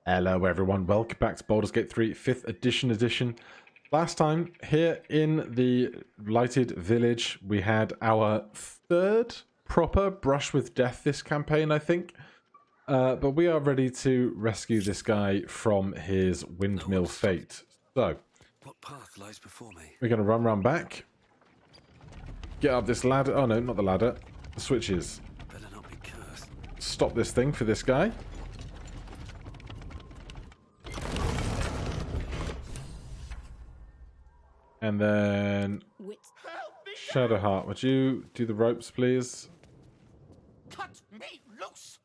Hello everyone, welcome back to Baldur's Gate 3 5th edition. Last time, here in the lighted village, we had our third proper brush with death this campaign, I think. But we are ready to rescue this guy from his windmill fate. So, what path lies before me? We're going to run round back. Get up this ladder. Oh no, not the ladder. The switches. Better not be cursed. Stop this thing for this guy. And then Shadowheart, would you do the ropes, please? Cut me loose!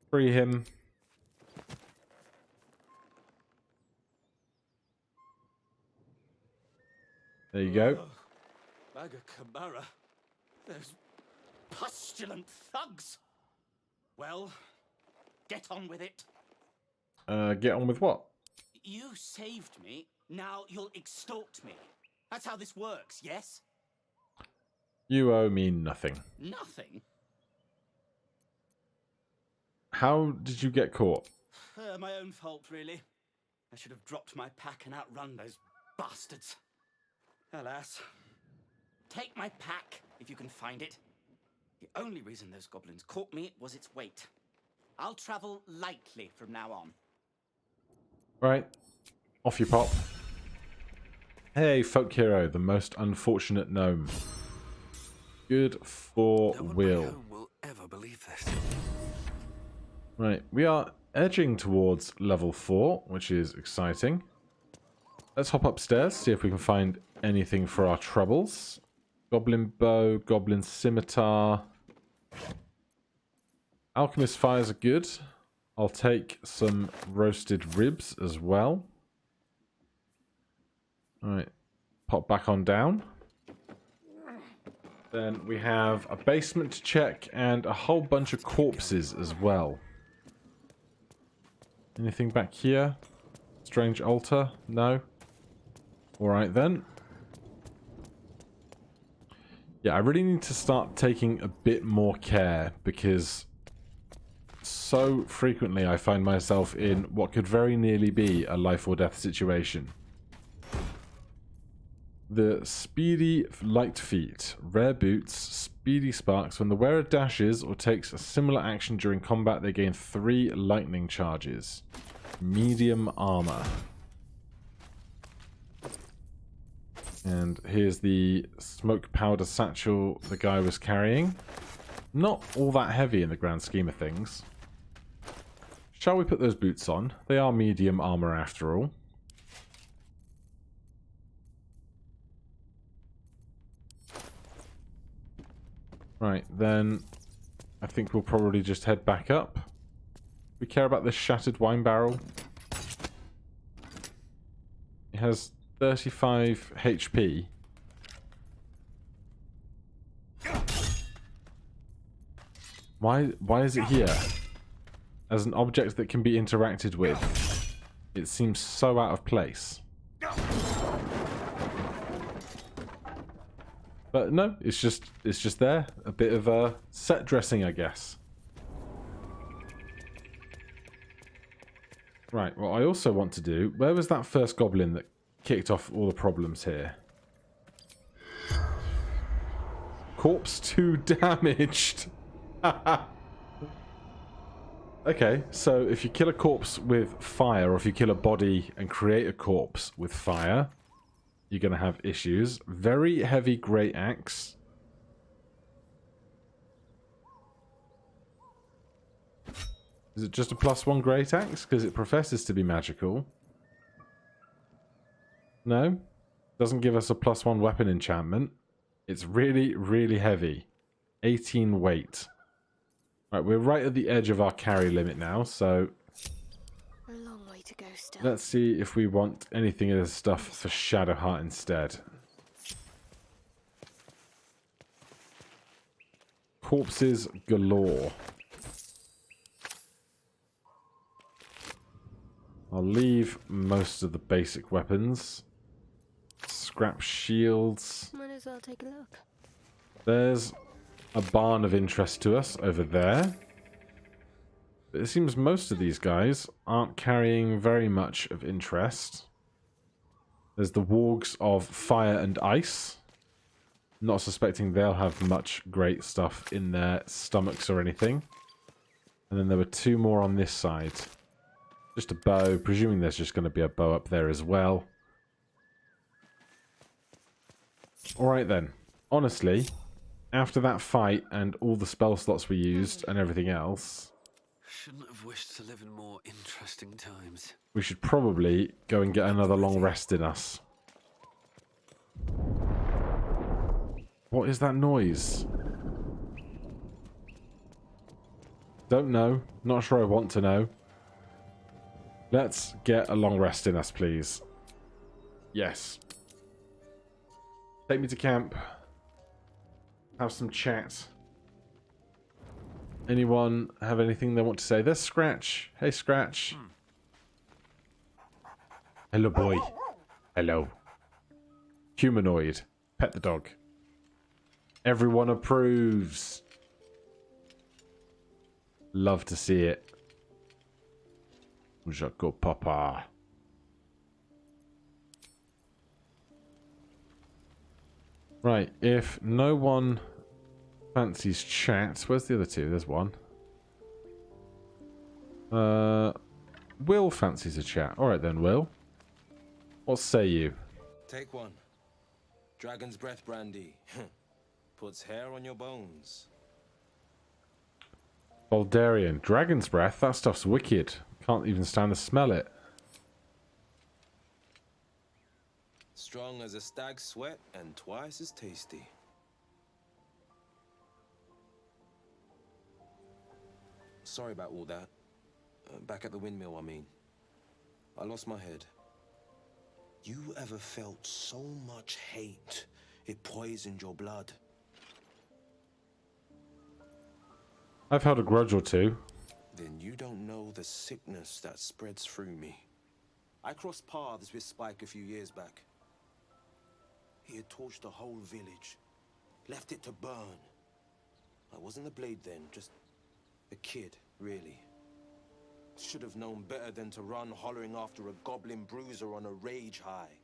Free him. There you go. Magakamara, those pustulant thugs. Well, get on with it. Get on with what? You saved me. Now you'll extort me. That's how this works, yes? You owe me nothing. Nothing? How did you get caught? My own fault, really. I should have dropped my pack and outrun those bastards. Alas. Take my pack, if you can find it. The only reason those goblins caught me was its weight. I'll travel lightly from now on. Right. Off you pop. Hey, folk hero, the most unfortunate gnome. Good for No one Will. back home will ever believe this. Right, we are edging towards level 4, which is exciting. Let's hop upstairs, see if we can find anything for our troubles. Goblin bow, goblin scimitar. Alchemist fires are good. I'll take some roasted ribs as well. Alright, pop back on down. Then we have a basement to check and a whole bunch of corpses as well. Anything back here? Strange altar? No? Alright then. Yeah, I really need to start taking a bit more care because so frequently I find myself in what could very nearly be a life or death situation. The speedy light feet, rare boots, speedy sparks. When the wearer dashes or takes a similar action during combat, they gain 3 lightning charges. Medium armor. And here's the smoke powder satchel the guy was carrying. Not all that heavy in the grand scheme of things. Shall we put those boots on? They are medium armor after all. Right, then I think we'll probably just head back up. We care about this shattered wine barrel. It has 35 HP. Why is it here? As an object that can be interacted with. It seems so out of place. But no, it's just there. A bit of set dressing, I guess. Right, what I also want to do... Where was that first goblin that kicked off all the problems here? Corpse 2 damaged. Okay, so if you kill a corpse with fire, or if you kill a body and create a corpse with fire, you're going to have issues. Very heavy great axe. Is it just a +1 great axe? Because it professes to be magical. No? Doesn't give us a +1 weapon enchantment. It's really, really heavy. 18 weight. Right, we're right at the edge of our carry limit now, so... A long way to go still. Let's see if we want anything of this stuff for Shadowheart instead. Corpses galore. I'll leave most of the basic weapons. Scrap shields. Might as well take a look. There's a barn of interest to us over there. But it seems most of these guys aren't carrying very much of interest. There's the wargs of fire and ice. Not suspecting they'll have much great stuff in their stomachs or anything. And then there were two more on this side. Just a bow. Presuming there's just going to be a bow up there as well. Alright then. Honestly, after that fight and all the spell slots we used and everything else, Shouldn't have wished to live in more interesting times. we should probably go and get another long rest in us. What is that noise? Don't know. Not sure I want to know. Let's get a long rest in us, please. Yes. Take me to camp. Have some chat. Anyone have anything they want to say? There's Scratch. Hey, Scratch. Hello, boy. Hello. Humanoid. Pet the dog. Everyone approves. Love to see it. Jaco Papa. Right, if no one fancies chat, where's the other two? There's one. Will fancies a chat. Alright then, Will. What say you? Take one. Dragon's breath brandy. Puts hair on your bones. Baldarian. Dragon's breath? That stuff's wicked. Can't even stand to smell it. Strong as a stag's sweat and twice as tasty. Sorry about all that. Back at the windmill, I mean. I lost my head. You ever felt so much hate it poisoned your blood? I've held a grudge or two. Then you don't know the sickness that spreads through me. I crossed paths with Spike a few years back. He had torched the whole village, left it to burn. I wasn't a blade then, just a kid, really. Should have known better than to run hollering after a goblin bruiser on a rage high.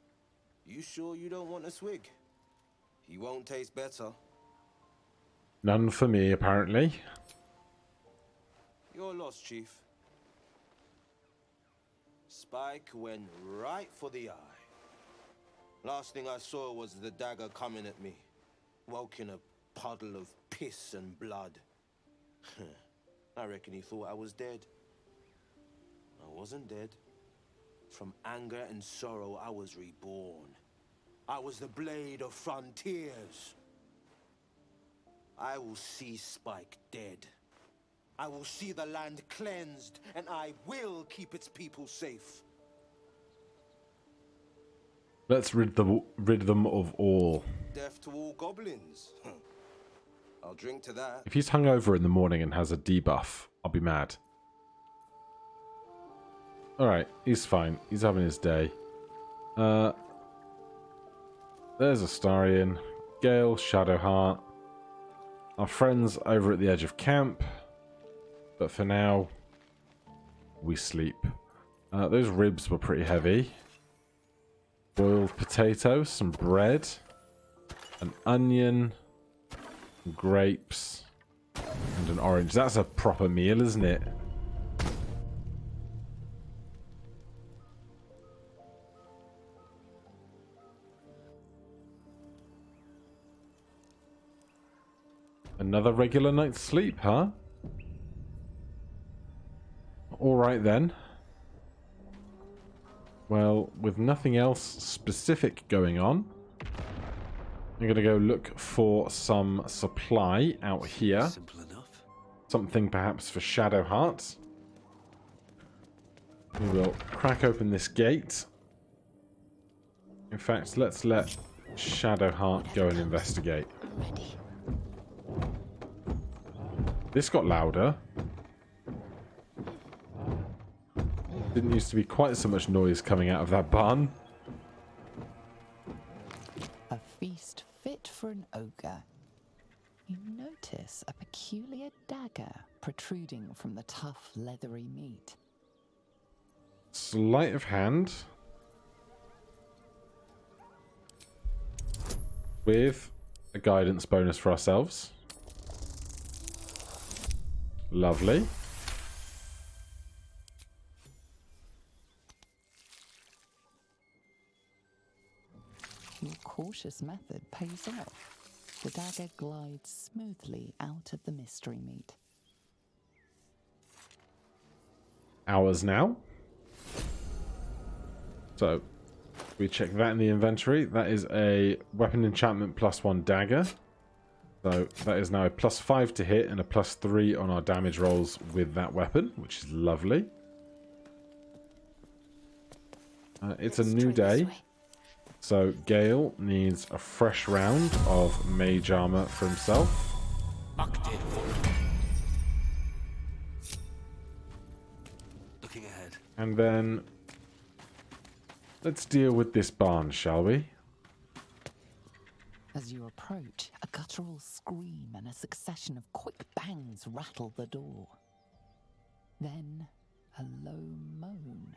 You sure you don't want a swig? He won't taste better. None for me, apparently. You're lost, Chief. Spike went right for the eye. Last thing I saw was the dagger coming at me, woke in a puddle of piss and blood. I reckon he thought I was dead. I wasn't dead. From anger and sorrow, I was reborn. I was the blade of frontiers. I will see Spike dead. I will see the land cleansed, and I will keep its people safe. Let's rid them of all. Death to all goblins. I'll drink to that. If he's hungover in the morning and has a debuff, I'll be mad. Alright, he's fine. He's having his day. There's Astarion, Gale, Shadowheart. Our friends over at the edge of camp. But for now, we sleep. Those ribs were pretty heavy. Boiled potatoes, some bread, an onion, grapes, and an orange. That's a proper meal, isn't it? Another regular night's sleep, huh? Alright then. Well, with nothing else specific going on, I'm going to go look for some supply out here. Simple enough. Something perhaps for Shadowheart. We will crack open this gate. In fact, let's let Shadowheart go and investigate. I'm ready. This got louder. Didn't used to be quite so much noise coming out of that barn. A feast fit for an ogre. You notice a peculiar dagger protruding from the tough, leathery sleight of hand with a guidance bonus for ourselves. Lovely. Your cautious method pays off. The dagger glides smoothly out of the mystery meat. Ours now. So, we check that in the inventory. That is a weapon enchantment +1 dagger. So, that is now a +5 to hit and a +3 on our damage rolls with that weapon, which is lovely. It's a new day. So Gale needs a fresh round of mage armor for himself. Looking ahead. And then let's deal with this barn, shall we? As you approach, a guttural scream and a succession of quick bangs rattle the door. Then a low moan.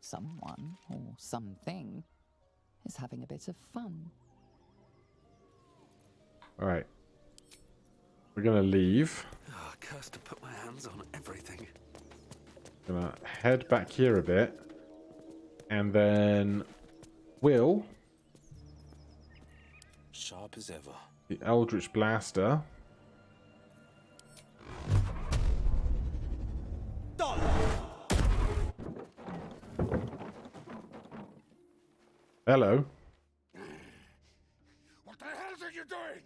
Someone or something is having a bit of fun. Alright. We're going to leave. Oh, cursed to put my hands on everything. Going to head back here a bit. And then Will, Sharp as ever. the Eldritch Blaster, hello. What the hell are you doing?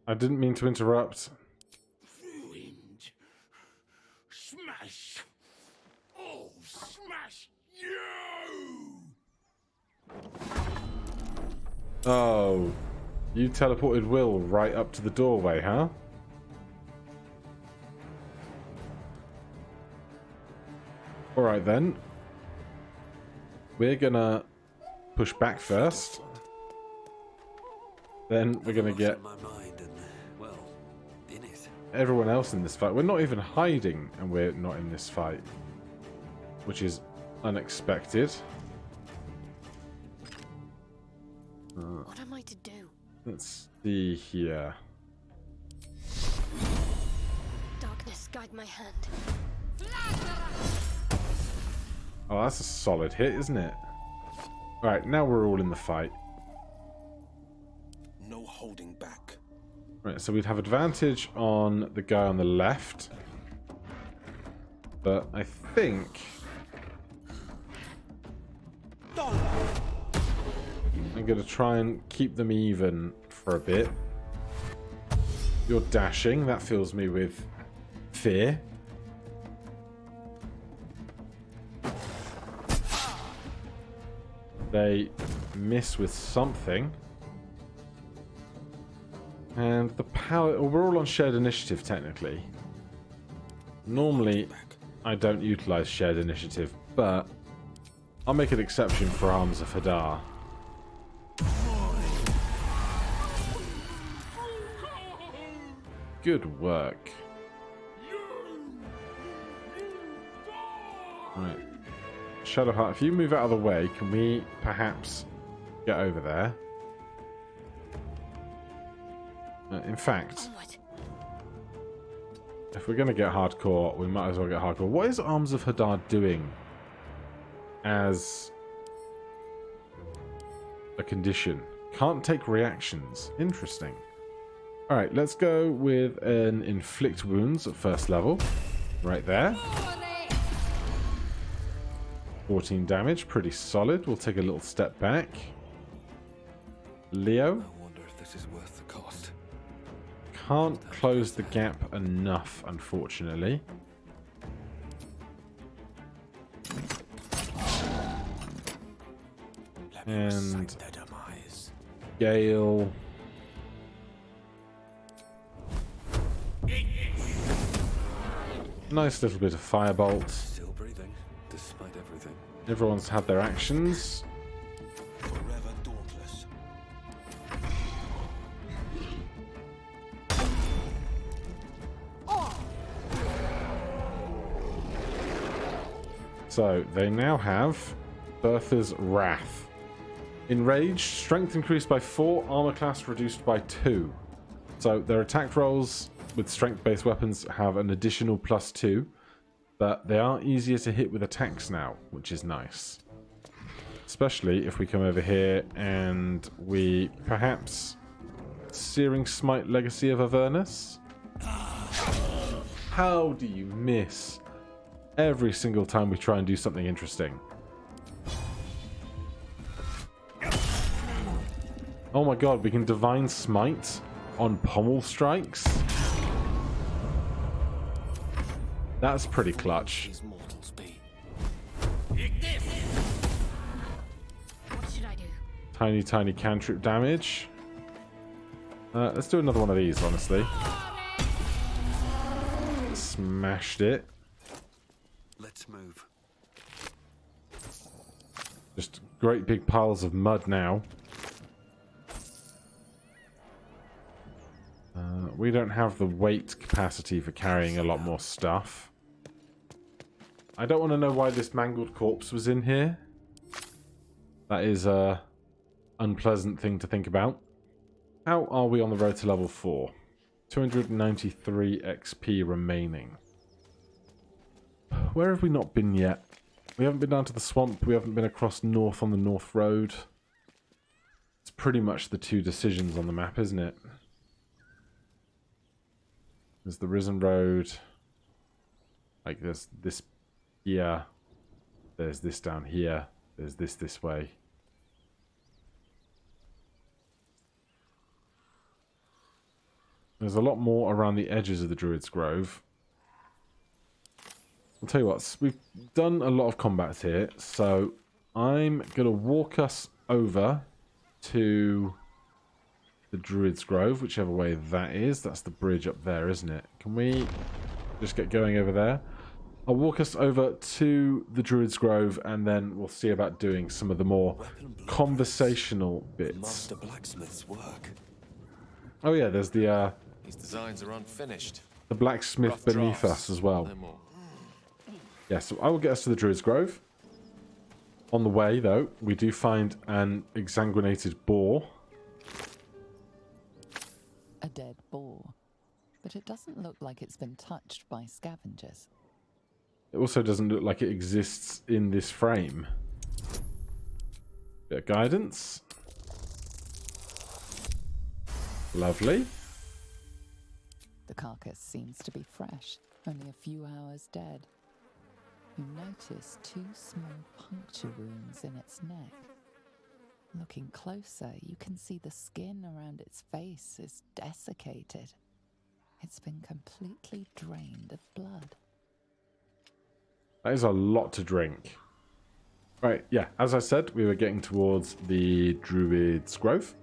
I didn't mean to interrupt. Ruined. Smash. Oh, smash you! Oh, you teleported Will right up to the doorway, huh? Alright then. We're gonna push back first. Then we're gonna get My mind and, well, in it. everyone else in this fight. We're not even hiding and we're not in this fight. Which is unexpected. What am I to do? Let's see here. Darkness, guide my hand. Oh, that's a solid hit, isn't it? Right, now we're all in the fight. No holding back. Right, so we'd have advantage on the guy on the left. But I think I'm going to try and keep them even for a bit. You're dashing. That fills me with fear. They miss with something. And the power... Oh, we're all on shared initiative, technically. Normally, I don't utilize shared initiative, but I'll make an exception for Arms of Hadar. Good work. Right. Shadowheart, if you move out of the way, can we perhaps get over there? In fact, Onward. if we're going to get hardcore, we might as well get hardcore. What is Arms of Hadar doing as a condition? Can't take reactions. Interesting. Alright, let's go with an Inflict Wounds at first level. Right there. 14 damage, pretty solid. We'll take a little step back. Leo. I wonder if this is worth the cost. Can't close the gap enough, unfortunately. And Their demise. Gale. Nice little bit of firebolt. Still breathing, despite everything. Everyone's had their actions. Forever dauntless. So they now have Bertha's Wrath. Enraged, strength increased by 4, armor class reduced by 2. So their attack rolls with strength-based weapons have an additional +2, but they are easier to hit with attacks now, which is nice. Especially if we come over here and we perhaps Searing Smite Legacy of Avernus. How do you miss every single time we try and do something interesting? Oh my god, we can Divine Smite on pommel strikes? That's pretty clutch. What should I do? Tiny, tiny cantrip damage. Let's do another one of these, honestly. Smashed it. Let's move. Just great big piles of mud now. We don't have the weight capacity for carrying a lot more stuff. I don't want to know why this mangled corpse was in here. That is a unpleasant thing to think about. How are we on the road to level 4? 293 XP remaining. Where have we not been yet? We haven't been down to the swamp. We haven't been across north on the North Road. It's pretty much the 2 decisions on the map, isn't it? There's the Risen Road. Like there's this here. There's this down here. There's this way. There's a lot more around the edges of the Druid's Grove. I'll tell you what, we've done a lot of combats here, so I'm going to walk us over to the Druid's Grove, whichever way that is. That's the bridge up there, isn't it? Can we just get going over there? I'll walk us over to the Druid's Grove, and then we'll see about doing some of the more conversational bits. Master blacksmith's work. Oh yeah, there's the These designs are unfinished. the blacksmith Rough beneath drafts, us as well. no more. Yeah, so I will get us to the Druid's Grove. On the way, though, we do find an exsanguinated boar. A dead boar. But it doesn't look like it's been touched by scavengers. It also doesn't look like it exists in this frame. Bit of guidance. Lovely. The carcass seems to be fresh, only a few hours dead. You notice 2 small puncture wounds in its neck. Looking closer, you can see the skin around its face is desiccated. It's been completely drained of blood. That is a lot to drink. Right, yeah, as I said, we were getting towards the Druid's Grove.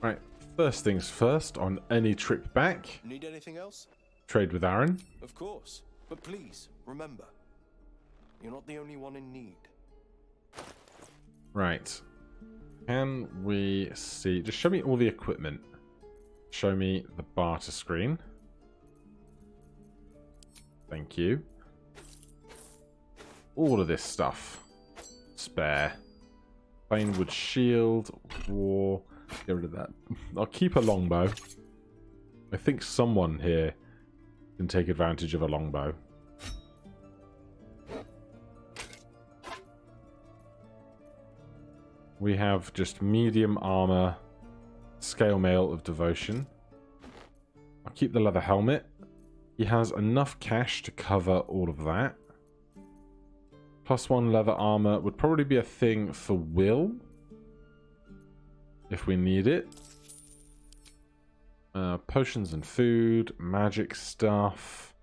Right, first things first, on any trip back, Need anything else? trade with Aaron. Of course. But please, remember, you're not the only one in need. Right. Can we see... Just show me all the equipment. Show me the barter screen. Thank you. All of this stuff. Spare. Plain wood shield. War. Get rid of that. I'll keep a longbow. I think someone here can take advantage of a longbow. We have just medium armor, scale mail of devotion. I'll keep the leather helmet. He has enough cash to cover all of that. +1 leather armor would probably be a thing for Will, if we need it. Potions and food, magic stuff,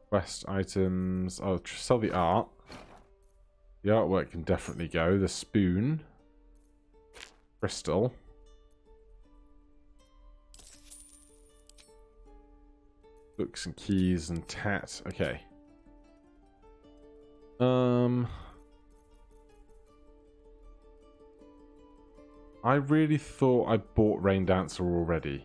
quest items. Oh, sell the art. The artwork can definitely go. The spoon. Crystal. Books and keys and tat. Okay. I really thought I bought Rain Dancer already.